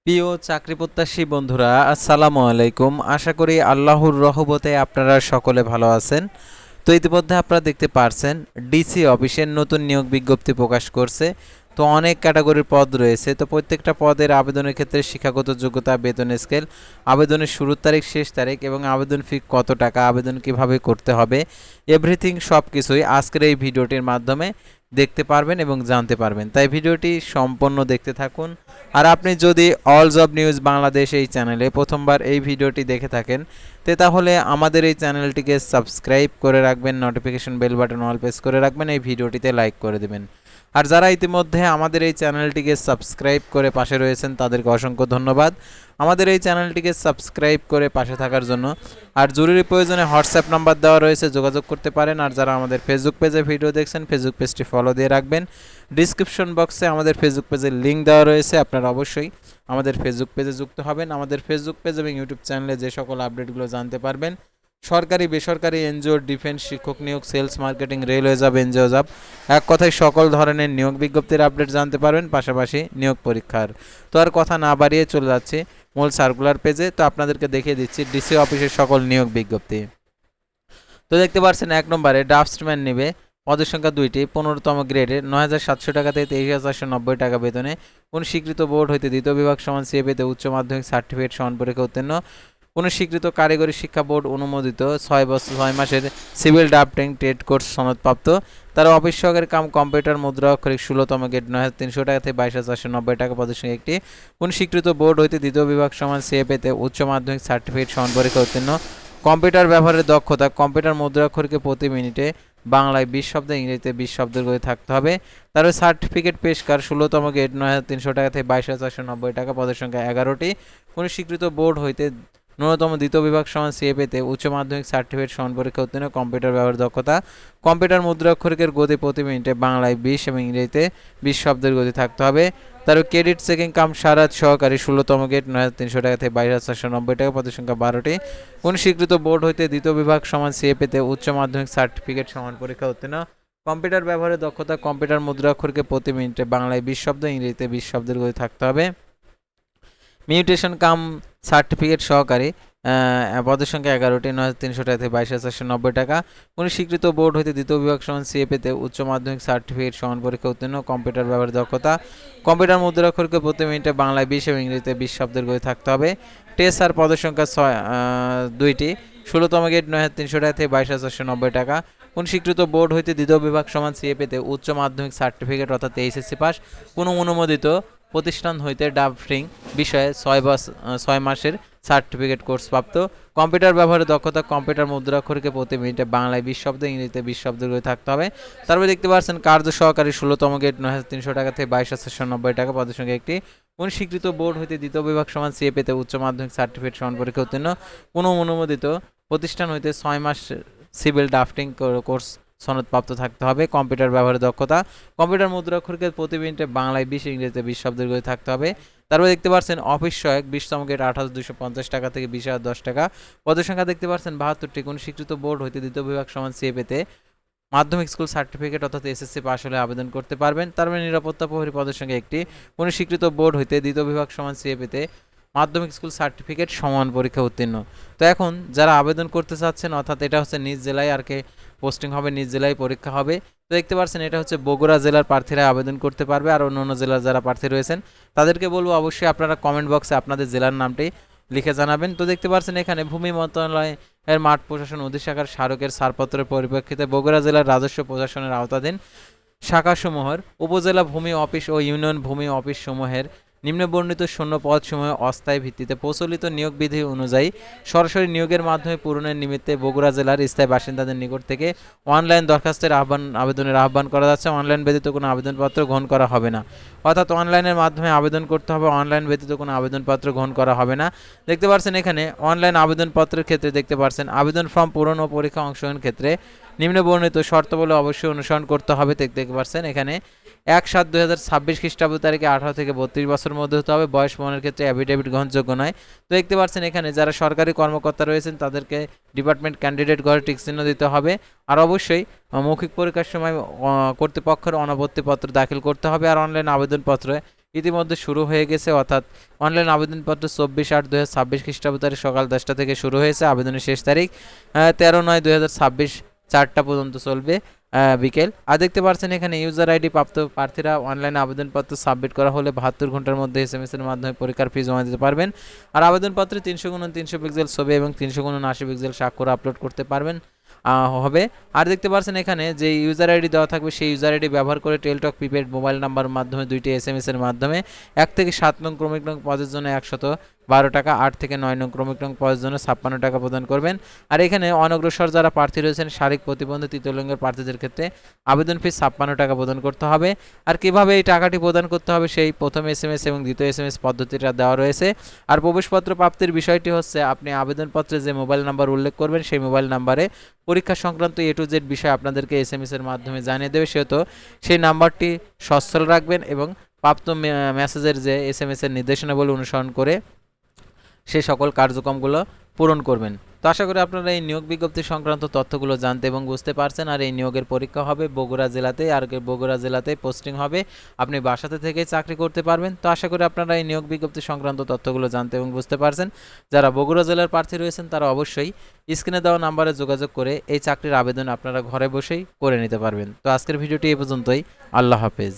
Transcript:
প্রিয় চাকরি প্রত্যাশী বন্ধুরা, আসসালামু আলাইকুম। আশা করি আল্লাহর রহমতে আপনারা সকলে ভালো আছেন। তো ইতিমধ্যে আপনারা দেখতে পারছেন ডিসি অফিসের নতুন নিয়োগ বিজ্ঞপ্তি প্রকাশ করছে। তো অনেক ক্যাটাগরির পদ রয়েছে। তো প্রত্যেকটা পদের আবেদনের ক্ষেত্রে শিক্ষাগত যোগ্যতা, বেতন স্কেল, আবেদনের শুরুর তারিখ, শেষ তারিখ এবং আবেদন ফি কত টাকা, আবেদন কিভাবে করতে হবে, এভরিথিং সব কিছুই আজকের এই ভিডিওটির মাধ্যমে দেখতে পারবেন এবং জানতে পারবেন। তাই ভিডিওটি সম্পূর্ণ দেখতে থাকুন। আর আপনি যদি অল জব নিউজ বাংলাদেশ এই চ্যানেলে প্রথমবার এই ভিডিওটি দেখে থাকেন তাহলে আমাদের এই চ্যানেলটিকে সাবস্ক্রাইব করে রাখবেন, notification bell button all press করে রাখবেন, এই ভিডিওটিতে লাইক করে দেবেন। আর যারা ইতিমধ্যে আমাদের এই চ্যানেলটিকে সাবস্ক্রাইব করে পাশে রয়েছেন তাদেরকে অসংখ্য ধন্যবাদ আমাদের এই চ্যানেলটিকে সাবস্ক্রাইব করে পাশে থাকার জন্য। আর জরুরি প্রয়োজনে হোয়াটসঅ্যাপ নাম্বার দেওয়া রয়েছে, যোগাযোগ করতে পারেন। আর যারা আমাদের ফেসবুক পেজে ভিডিও দেখছেন, ফেসবুক পেজটি ফলো দিয়ে রাখবেন। ডিসক্রিপশন বক্সে আমাদের ফেসবুক পেজের লিঙ্ক দেওয়া রয়েছে, আপনারা অবশ্যই আমাদের ফেসবুক পেজে যুক্ত হবেন। আমাদের ফেসবুক পেজ এবং ইউটিউব চ্যানেলে যে সকল আপডেটগুলো জানতে পারবেন, সরকারি বেসরকারি এনজিও, ডিফেন্স, শিক্ষক নিয়োগ, sales, marketing, railway job, NGO job, এক কথায় সকল ধরনের নিয়োগ বিজ্ঞপ্তির আপডেট জানতে পারবেন, পাশাপাশি নিয়োগ পরীক্ষার। তো আর কথা না বাড়িয়ে চলে যাচ্ছে মূল সার্কুলার পেজে। তো আপনাদেরকে দেখিয়ে দিচ্ছি ডিসি অফিসের সকল নিয়োগ বিজ্ঞপ্তি। তো দেখতে পাচ্ছেন 1 নম্বরে ড্রাফটসম্যান নেবে, পদের সংখ্যা 2টি, 15তম গ্রেডে 9,700 টাকা থেকে 23,490 টাকা বেতনে। কোন স্বীকৃত বোর্ড হইতে দ্বিতীয় বিভাগ সমান সিএপিতে উচ্চ মাধ্যমিক সার্টিফিকেট সমান পরীক্ষা উত্তীর্ণ। কোন স্বীকৃত কারিগরি শিক্ষা বোর্ড অনুমোদিত 6 মাসের সিভিল ড্রাফটিং ট্রেড কোর্স সনদপ্রাপ্ত। তারা অফিস সহকারী কাম কম্পিউটার মুদ্রা অক্ষরিক 16তম গ্রেড 9,300 টাকা থেকে 22,490 টাকা পদের সঙ্গে একটি। কোন স্বীকৃত বোর্ড হইতে দ্বিতীয় বিভাগ সমান সিএপিতে উচ্চ মাধ্যমিক সার্টিফিকেট সমান পরীক্ষা উত্তীর্ণ। কম্পিউটার ব্যবহারের দক্ষতা, কম্পিউটার মুদ্রাক্ষরকে প্রতি মিনিটে বাংলায় 20 শব্দ, ইংরেজিতে 20 শব্দের করে থাকতে হবে। তারপরে সার্টিফিকেট পেশকার 16তম গ্রেড 9,300 টাকা থেকে 22,490 টাকা পদের সংখ্যা 11টি। কোনো স্বীকৃত বোর্ড হইতে ন্যূনতম দ্বিতীয় বিভাগ সমান সিএপিতে উচ্চ মাধ্যমিক সার্টিফিকেট সমান পরীক্ষা উত্তীর্ণ। কম্পিউটার ব্যবহার দক্ষতা, কম্পিউটার মুদ্রাক্ষরিকের গতি প্রতি মিনিটে বাংলায় 20 এবং ইংরেজিতে 20 শব্দের গতি থাকতে হবে। তার ক্রেডিট চেকিং কাম সারাত সহকারী 16তম গ্রেড 9,300 টাকা থেকে 22,490 টাকা পদের সংখ্যা 12টি। কোন স্বীকৃত বোর্ড হইতে দ্বিতীয় বিভাগ সমান সিএপিতে উচ্চ মাধ্যমিক সার্টিফিকেট সমান পরীক্ষা উত্তীর্ণ। কম্পিউটার ব্যবহারের দক্ষতা, কম্পিউটার মুদ্রাক্ষরকে প্রতি মিনিটে বাংলায় 20 শব্দ, ইংরেজিতে 20 শব্দের গতি থাকতে হবে। মিউটেশন কাম সার্টিফিকেট সহকারী পদের সংখ্যা 11টি, 9,300 টাকা থেকে 22,490 টাকা। কোন স্বীকৃত বোর্ড হইতে দ্বিতীয় বিভাগ সমান সিএপিতে উচ্চ মাধ্যমিক সার্টিফিকেট সমান পরীক্ষা উত্তীর্ণ। কম্পিউটার ব্যবহার দক্ষতা, কম্পিউটার মুদ্রাক্ষরকে প্রতি মিনিটে বাংলায় 20 এবং ইংরেজিতে 20 শব্দের গতি থাকতে হবে। টেসার পদের সংখ্যা 2টি, 16তম গ্রেড 9,300 টাকা থেকে 22,490 টাকা। কোন স্বীকৃত বোর্ড হইতে দ্বিতীয় বিভাগ সমান সিএপিতে উচ্চ মাধ্যমিক সার্টিফিকেট অর্থাৎ এইচএসসি পাস কোনো অনুমোদিত প্রতিষ্ঠান হইতে ড্রাফটিং বিষয়ে 6 মাসের সার্টিফিকেট কোর্স প্রাপ্ত। কম্পিউটার ব্যবহারের দক্ষতা, কম্পিউটার মুদ্রাক্ষরকে প্রতি মিনিটে বাংলায় 20 শব্দ, ইংরেজিতে 20 শব্দের করে থাকতে হবে। তারপরে দেখতে পাচ্ছেন কার্য সহকারী 16তম গ্রেড 9,300 টাকা থেকে 22,490 টাকা পদের সঙ্গে একটি। কোন স্বীকৃত বোর্ড হইতে দ্বিতীয় বিভাগ সমান সিএপিতে উচ্চ মাধ্যমিক সার্টিফিকেট সমান পরীক্ষা উত্তীর্ণ। কোনো অনুমোদিত প্রতিষ্ঠান হইতে 6 মাস সিভিল ড্রাফটিং কোর্স সনদপ্রাপ্ত থাকতে হবে। কম্পিউটার ব্যবহারের দক্ষতা, কম্পিউটার মুদ্রাক্ষরকে প্রতি মিনিটে বাংলায় 20, ইংরেজিতে 20 শব্দের করে থাকতে হবে। তারপরে দেখতে পাচ্ছেন অফিস সহায়ক 20তম গ্রেড 28,250 টাকা থেকে 20,010 টাকা পদের সংখ্যা দেখতে পাচ্ছেন 72টি। কোন স্বীকৃত বোর্ড হইতে দ্বিতীয় বিভাগ সমান সিএপিতে মাধ্যমিক স্কুল সার্টিফিকেট অর্থাৎ এসএসসি পাস হলে আবেদন করতে পারবেন। তারপরে নিরাপত্তা প্রহরী পদের সংখ্যা 1টি। কোন স্বীকৃত বোর্ড হইতে দ্বিতীয় বিভাগ সমান সিএপিতে মাধ্যমিক স্কুল সার্টিফিকেট সমান পরীক্ষা উত্তীর্ণ। তো এখন যারা আবেদন করতে চাচ্ছেন, অর্থাৎ এটা হচ্ছে নিজ জেলায় আর কে পোস্টিং হবে, নিজ জেলায় পরীক্ষা হবে। তো দেখতে পাচ্ছেন এটা হচ্ছে বগুড়া জেলার প্রার্থীরা আবেদন করতে পারবে। আর অন্য অন্য জেলার যারা প্রার্থী রয়েছেন তাদেরকে বলবো অবশ্যই আপনারা কমেন্ট বক্সে আপনাদের জেলার নামটি লিখে জানাবেন। তো দেখতে পাচ্ছেন এখানে ভূমি মন্ত্রণালয়ের মাঠ প্রশাসন অধিশাখার স্মারকের ছাড়পত্রের পরিপ্রেক্ষিতে বগুড়া জেলার রাজস্ব প্রশাসনের আওতাধীন শাখাসমূহের উপজেলা ভূমি অফিস ও ইউনিয়ন ভূমি অফিস সমূহের নিম্নবর্ণিত শূন্য পদসমূহে অস্থায়ী ভিত্তিতে প্রচলিত নিয়োগ বিধি অনুযায়ী সরাসরি নিয়োগের মাধ্যমে পূরণের নিমিত্তে বগুড়া জেলার স্থায়ী বাসিন্দাদের নিকট থেকে অনলাইন দরখাস্তের আবেদনের আহ্বান করা যাচ্ছে। অনলাইন ব্যতীত কোনো আবেদনপত্র গ্রহণ করা হবে না, অর্থাৎ অনলাইনের মাধ্যমে আবেদন করতে হবে, অনলাইন ব্যতীত কোনো আবেদনপত্র গ্রহণ করা হবে না। দেখতে পাচ্ছেন এখানে অনলাইন আবেদনপত্রের ক্ষেত্রে দেখতে পাচ্ছেন আবেদন ফর্ম পূরণ ও পরীক্ষা অংশগ্রহণের ক্ষেত্রে নিম্নবর্ণিত শর্তাবলী অবশ্যই অনুসরণ করতে হবে। দেখতে পাচ্ছেন এখানে 1/7/2026 খ্রিস্টাব্দ তারিখে 18 থেকে 32 বছরের মধ্যে হতে হবে। বয়স প্রমাণের ক্ষেত্রে অ্যাফিডেভিট গ্রহণযোগ্য নয়। তো দেখতে পাচ্ছেন এখানে যারা সরকারি কর্মকর্তা রয়েছেন তাদেরকে ডিপার্টমেন্ট ক্যান্ডিডেট ঘরে টিক চিহ্ন দিতে হবে। আর অবশ্যই মৌখিক পরীক্ষার সময় কর্তৃপক্ষের অনাপত্তিপত্র দাখিল করতে হবে। আর অনলাইন আবেদনপত্রে ইতিমধ্যে শুরু হয়ে গেছে, অর্থাৎ অনলাইন আবেদনপত্র 24/8/2026 খ্রিস্টাব্দ তারিখ সকাল 10টা থেকে শুরু হয়েছে। আবেদনের শেষ তারিখ 13/9/2026 4টা পর্যন্ত চলবে বিকেল। আর দেখতে পাচ্ছেন এখানে ইউজার আইডি প্রাপ্ত প্রার্থীরা অনলাইনে আবেদনপত্র সাবমিট করা হলে 72 ঘন্টার মধ্যে SMS এর মাধ্যমে পরীক্ষার ফি জমা দিতে পারবেন। আর আবেদনপত্রে 300x300 পিক্সেল ছবি এবং 300x80 পিক্সেল স্বাক্ষর আপলোড করতে পারবেন হবে। আর দেখতে পাচ্ছেন এখানে যে ইউজার আইডি দেওয়া থাকবে সেই ইউজার আইডি ব্যবহার করে টেলটক প্রিপেড মোবাইল নাম্বার মাধ্যমে 2টি SMS এর মাধ্যমে 1 থেকে 7 নং ক্রমিক নং পদের জন্য 112 টাকা, 8 থেকে 9 নং ক্রমিক নং পদের জন্য 56 টাকা প্রদান করবেন। আর এখানে অনগ্রসর যারা প্রার্থী রয়েছেন শারীরিক প্রতিবন্ধী তৃতীয় লিঙ্গের প্রার্থীদের ক্ষেত্রে আবেদন ফি 56 টাকা প্রদান করতে হবে। আর কিভাবে এই টাকাটি প্রদান করতে হবে সেই প্রথম SMS এবং দ্বিতীয় SMS পদ্ধতিটা দেওয়া রয়েছে। আর প্রবেশপত্র প্রাপ্তির বিষয়টি হচ্ছে আপনি আবেদনপত্রে যে মোবাইল নাম্বার উল্লেখ করবেন সেই মোবাইল নাম্বারে পরীক্ষা সংক্রান্ত A to Z বিষয় আপনাদেরকে SMS এর মাধ্যমে জানিয়ে দেবে, সেহেতু সেই নাম্বারটি সচ্ছল রাখবেন এবং প্রাপ্ত মেসেজের যে SMS এর নির্দেশনাবলী অনুসরণ করে সেই সকল কার্যক্রমগুলো পূরণ করবেন। তো আশা করি আপনারা এই নিয়োগ বিজ্ঞপ্তি সংক্রান্ত তথ্যগুলো জানতে এবং বুঝতে পারছেন। আর এই নিয়োগের পরীক্ষা হবে বগুড়া জেলাতে, আর বগুড়া জেলাতে পোস্টিং হবে, আপনি বাসাতে থেকেই চাকরি করতে পারবেন। তো আশা করি আপনারা এই নিয়োগ বিজ্ঞপ্তি সংক্রান্ত তথ্যগুলো জানতে এবং বুঝতে পারছেন। যারা বগুড়া জেলার প্রার্থী রয়েছেন তারা অবশ্যই স্ক্রিনে দেওয়া নাম্বারে যোগাযোগ করে এই চাকরির আবেদন আপনারা ঘরে বসেই করে নিতে পারবেন। তো আজকের ভিডিওটি এই পর্যন্তই। আল্লাহ হাফেজ।